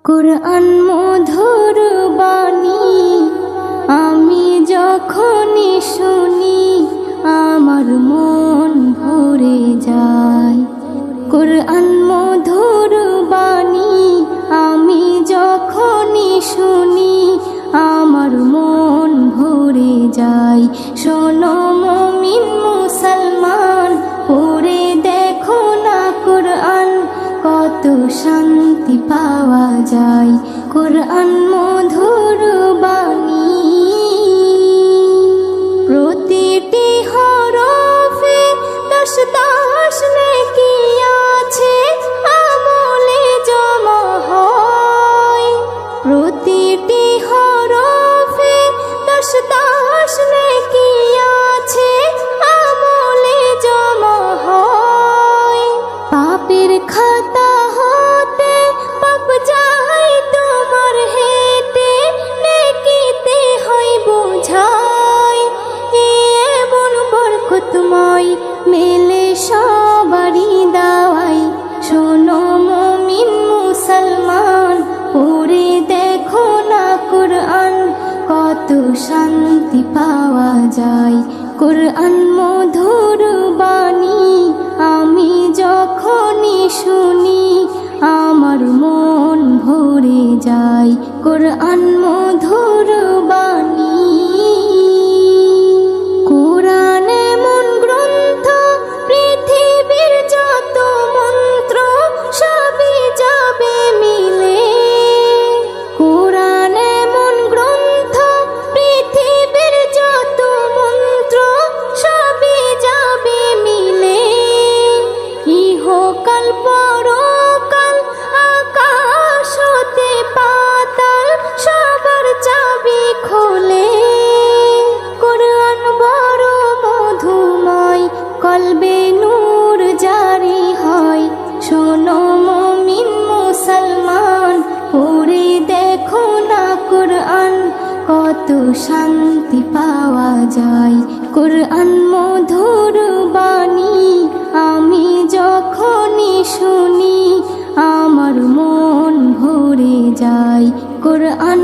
কুরআন মধুর বাণী আমি যখনই শুনি আমার মন ভরে যায়। কুরআন মধুর বাণী আমি যখনই শুনি আমার মন ভরে যায়। শোনো মুমিন মুসলমান, পড়ে দেখো না কুরআন, কত শান্তি পাওয়া যায়। কুরআন মধুর বাণী প্রতিটি হরফে 10 নেকি আছে, আমলে জমা হয়। প্রতিটি হরফে 10 নেকি আছে, আমলে জমা হয়। পাপের খাতা হতে পাপ যায় তোমার হেঁটে, নেকিতে হয় বোঝাই। এমন বরকতময় মেলে সবারই দাওয়াই। শোনো মুমিন মুসলমান, পড়ে দেখো না কুরআন, কত শান্তি পাওয়া যায়। কুরআন মধুর বাণী আমি যখনই শুনি আমার মন ভরে যায়। কুরআন মধুর বাণী কুরআন এমন গ্রন্থ, পৃথিবীর যত মন্ত্র সবই যাবে মিলে। কুরআন এমন গ্রন্থ, পৃথিবীর যত মন্ত্র সবই যাবে মিলে। ইহকাল পরকাল আকাশ হতে পাতাল সবার চাবি খোলে। কুরআন বড় মধুময়, কলবে নূর জারি হয়। শোনো মুমিন মুসলমান, পড়ে দেখো না কুরআন, কত শান্তি পাওয়া যায়। কুরআন মধুর বাণী আমি যখনই শুনি আমার মন ভরে যায়। কুরআন